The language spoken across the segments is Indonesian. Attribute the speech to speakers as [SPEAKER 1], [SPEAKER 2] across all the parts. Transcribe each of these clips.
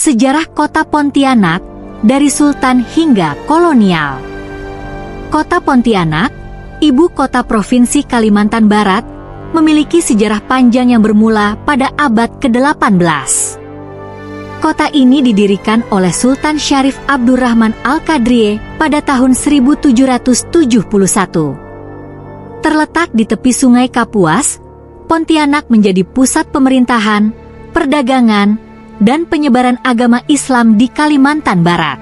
[SPEAKER 1] Sejarah Kota Pontianak dari Sultan hingga kolonial. Kota Pontianak, ibu kota Provinsi Kalimantan Barat, memiliki sejarah panjang yang bermula pada abad ke-18. Kota ini didirikan oleh Sultan Syarif Abdurrahman Al-Qadriye pada tahun 1771. Terletak di tepi Sungai Kapuas, Pontianak menjadi pusat pemerintahan, perdagangan, dan penyebaran agama Islam di Kalimantan Barat.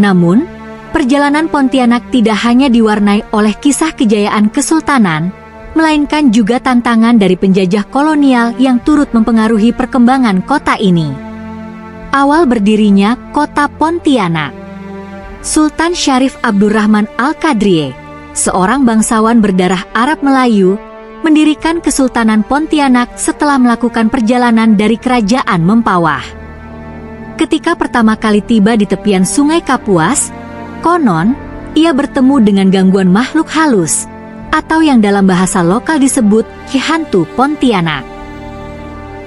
[SPEAKER 1] Namun, perjalanan Pontianak tidak hanya diwarnai oleh kisah kejayaan kesultanan, melainkan juga tantangan dari penjajah kolonial yang turut mempengaruhi perkembangan kota ini. Awal berdirinya Kota Pontianak. Sultan Syarif Abdurrahman Al-Qadriye, seorang bangsawan berdarah Arab Melayu, mendirikan Kesultanan Pontianak setelah melakukan perjalanan dari Kerajaan Mempawah. Ketika pertama kali tiba di tepian Sungai Kapuas, konon ia bertemu dengan gangguan makhluk halus, atau yang dalam bahasa lokal disebut Ki Hantu Pontianak.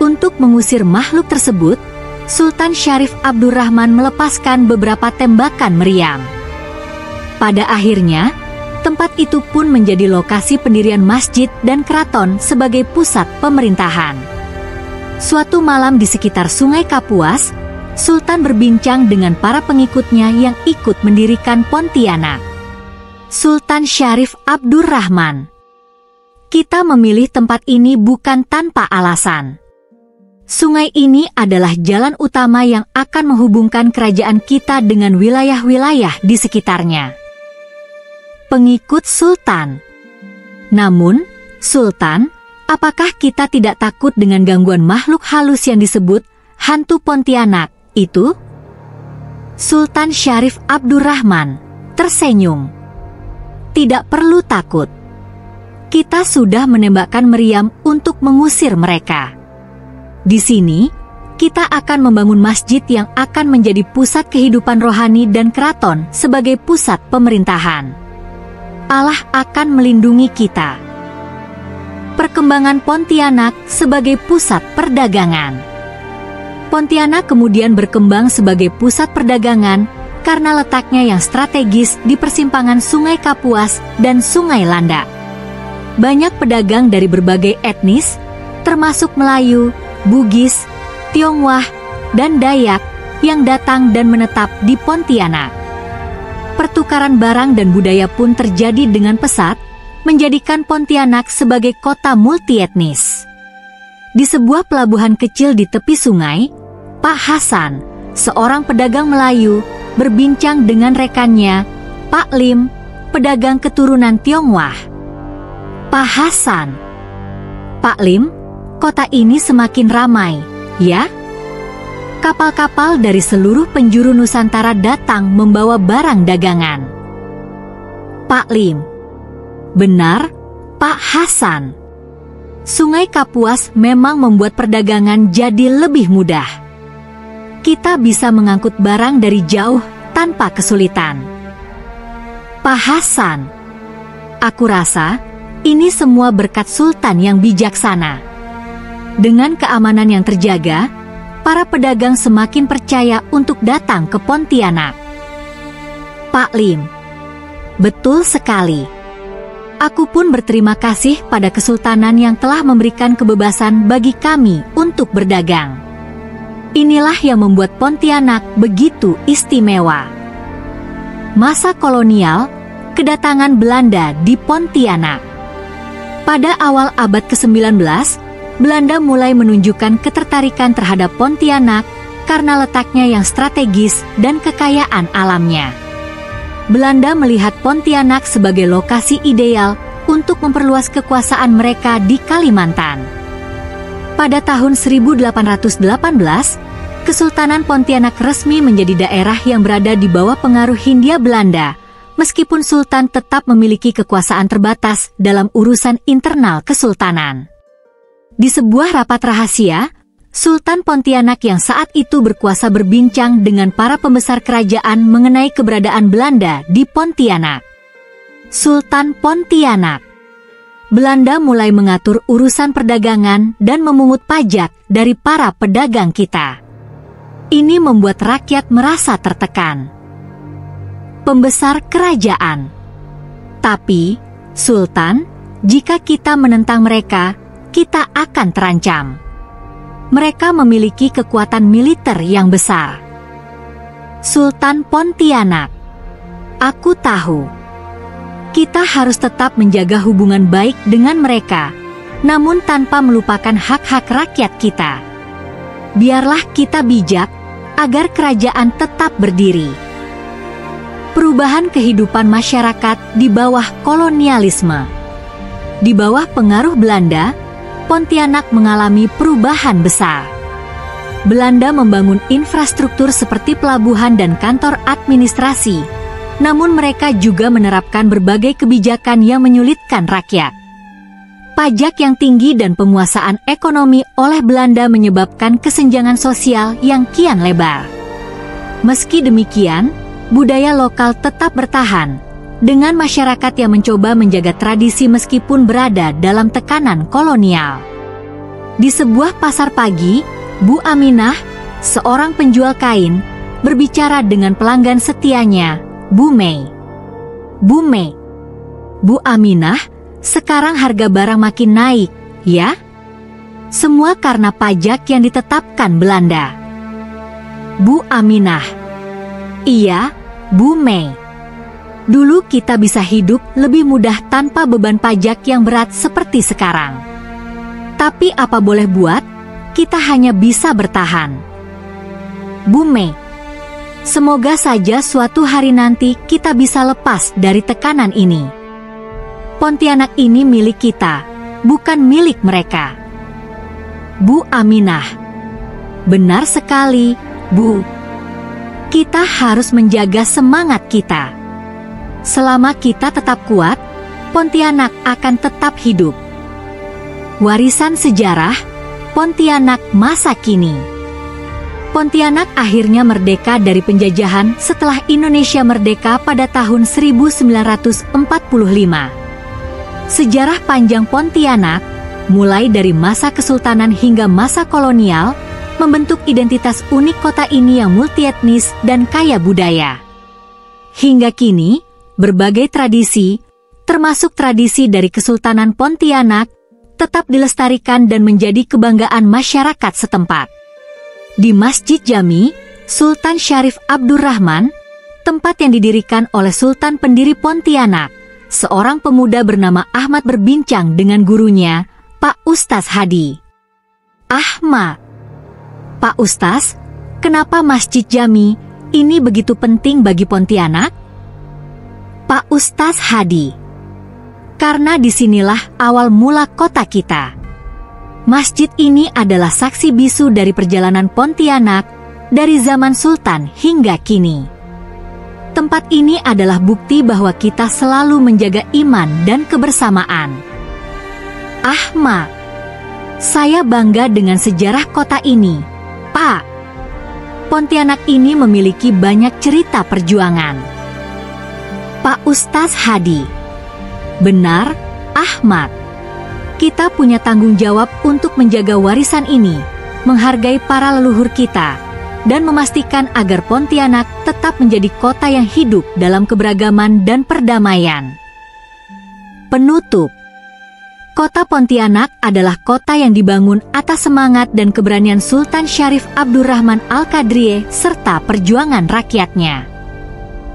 [SPEAKER 1] Untuk mengusir makhluk tersebut, Sultan Syarif Abdurrahman melepaskan beberapa tembakan meriam. Pada akhirnya, tempat itu pun menjadi lokasi pendirian masjid dan keraton sebagai pusat pemerintahan. Suatu malam di sekitar Sungai Kapuas, Sultan berbincang dengan para pengikutnya yang ikut mendirikan Pontianak. Sultan Syarif Abdurrahman, "Kita memilih tempat ini bukan tanpa alasan. Sungai ini adalah jalan utama yang akan menghubungkan kerajaan kita dengan wilayah-wilayah di sekitarnya." Pengikut Sultan, "Namun, Sultan, apakah kita tidak takut dengan gangguan makhluk halus yang disebut hantu Pontianak itu?" Sultan Syarif Abdurrahman tersenyum. "Tidak perlu takut. Kita sudah menembakkan meriam untuk mengusir mereka. Di sini, kita akan membangun masjid yang akan menjadi pusat kehidupan rohani dan keraton sebagai pusat pemerintahan. Allah akan melindungi kita." Perkembangan Pontianak sebagai pusat perdagangan. Pontianak kemudian berkembang sebagai pusat perdagangan karena letaknya yang strategis di persimpangan Sungai Kapuas dan Sungai Landak. Banyak pedagang dari berbagai etnis, termasuk Melayu, Bugis, Tionghoa, dan Dayak yang datang dan menetap di Pontianak. Pertukaran barang dan budaya pun terjadi dengan pesat, menjadikan Pontianak sebagai kota multietnis. Di sebuah pelabuhan kecil di tepi sungai, Pak Hasan, seorang pedagang Melayu, berbincang dengan rekannya, Pak Lim, pedagang keturunan Tionghoa. "Pak Hasan, Pak Lim, kota ini semakin ramai, ya? Kapal-kapal dari seluruh penjuru Nusantara datang membawa barang dagangan." Pak Lim, "Benar, Pak Hasan. Sungai Kapuas memang membuat perdagangan jadi lebih mudah. Kita bisa mengangkut barang dari jauh tanpa kesulitan." Pak Hasan, "Aku rasa ini semua berkat Sultan yang bijaksana. Dengan keamanan yang terjaga, para pedagang semakin percaya untuk datang ke Pontianak." Pak Lim, "Betul sekali. Aku pun berterima kasih pada Kesultanan yang telah memberikan kebebasan bagi kami untuk berdagang. Inilah yang membuat Pontianak begitu istimewa." Masa kolonial, kedatangan Belanda di Pontianak. Pada awal abad ke-19, Belanda mulai menunjukkan ketertarikan terhadap Pontianak karena letaknya yang strategis dan kekayaan alamnya. Belanda melihat Pontianak sebagai lokasi ideal untuk memperluas kekuasaan mereka di Kalimantan. Pada tahun 1818, Kesultanan Pontianak resmi menjadi daerah yang berada di bawah pengaruh Hindia Belanda, meskipun Sultan tetap memiliki kekuasaan terbatas dalam urusan internal kesultanan. Di sebuah rapat rahasia, Sultan Pontianak yang saat itu berkuasa berbincang dengan para pembesar kerajaan mengenai keberadaan Belanda di Pontianak. Sultan Pontianak. Belanda mulai mengatur urusan perdagangan dan memungut pajak dari para pedagang kita. Ini membuat rakyat merasa tertekan. Pembesar kerajaan. Tapi, Sultan, jika kita menentang mereka, kita akan terancam. Mereka memiliki kekuatan militer yang besar. Sultan Pontianak. Aku tahu. Kita harus tetap menjaga hubungan baik dengan mereka, namun tanpa melupakan hak-hak rakyat kita. Biarlah kita bijak, agar kerajaan tetap berdiri. Perubahan kehidupan masyarakat di bawah kolonialisme. Di bawah pengaruh Belanda, Pontianak mengalami perubahan besar. Belanda membangun infrastruktur seperti pelabuhan dan kantor administrasi, namun mereka juga menerapkan berbagai kebijakan yang menyulitkan rakyat. Pajak yang tinggi dan penguasaan ekonomi oleh Belanda menyebabkan kesenjangan sosial yang kian lebar. Meski demikian, budaya lokal tetap bertahan, dengan masyarakat yang mencoba menjaga tradisi meskipun berada dalam tekanan kolonial. Di sebuah pasar pagi, Bu Aminah, seorang penjual kain, berbicara dengan pelanggan setianya, Bu Mei. Bu Mei, Bu Aminah, sekarang harga barang makin naik, ya? Semua karena pajak yang ditetapkan Belanda. Bu Aminah, iya, Bu Mei. Dulu kita bisa hidup lebih mudah tanpa beban pajak yang berat seperti sekarang. Tapi apa boleh buat, kita hanya bisa bertahan. Bu Mei, semoga saja suatu hari nanti kita bisa lepas dari tekanan ini. Pontianak ini milik kita, bukan milik mereka. Bu Aminah, benar sekali, Bu. Kita harus menjaga semangat kita. Selama kita tetap kuat, Pontianak akan tetap hidup. Warisan sejarah, Pontianak masa kini. Pontianak akhirnya merdeka dari penjajahan setelah Indonesia merdeka pada tahun 1945. Sejarah panjang Pontianak, mulai dari masa kesultanan hingga masa kolonial, membentuk identitas unik kota ini yang multietnis dan kaya budaya. Hingga kini, berbagai tradisi, termasuk tradisi dari Kesultanan Pontianak, tetap dilestarikan dan menjadi kebanggaan masyarakat setempat. Di Masjid Jami, Sultan Syarif Abdurrahman, tempat yang didirikan oleh Sultan pendiri Pontianak, seorang pemuda bernama Ahmad berbincang dengan gurunya, Pak Ustaz Hadi. Ahmad, Pak Ustaz, kenapa Masjid Jami ini begitu penting bagi Pontianak? Pak Ustaz Hadi, karena disinilah awal mula kota kita. Masjid ini adalah saksi bisu dari perjalanan Pontianak dari zaman Sultan hingga kini. Tempat ini adalah bukti bahwa kita selalu menjaga iman dan kebersamaan. Ahmad, saya bangga dengan sejarah kota ini, Pak. Pontianak ini memiliki banyak cerita perjuangan. Pak Ustaz Hadi, benar, Ahmad. Kita punya tanggung jawab untuk menjaga warisan ini, menghargai para leluhur kita, dan memastikan agar Pontianak tetap menjadi kota yang hidup dalam keberagaman dan perdamaian. Penutup. Kota Pontianak adalah kota yang dibangun atas semangat dan keberanian Sultan Syarif Abdurrahman Al-Qadriye serta perjuangan rakyatnya.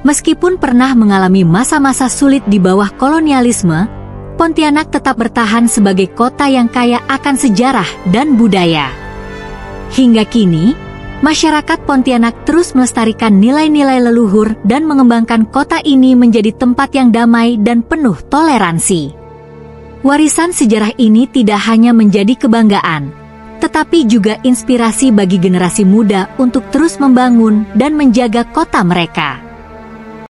[SPEAKER 1] Meskipun pernah mengalami masa-masa sulit di bawah kolonialisme, Pontianak tetap bertahan sebagai kota yang kaya akan sejarah dan budaya. Hingga kini, masyarakat Pontianak terus melestarikan nilai-nilai leluhur dan mengembangkan kota ini menjadi tempat yang damai dan penuh toleransi. Warisan sejarah ini tidak hanya menjadi kebanggaan, tetapi juga inspirasi bagi generasi muda untuk terus membangun dan menjaga kota mereka.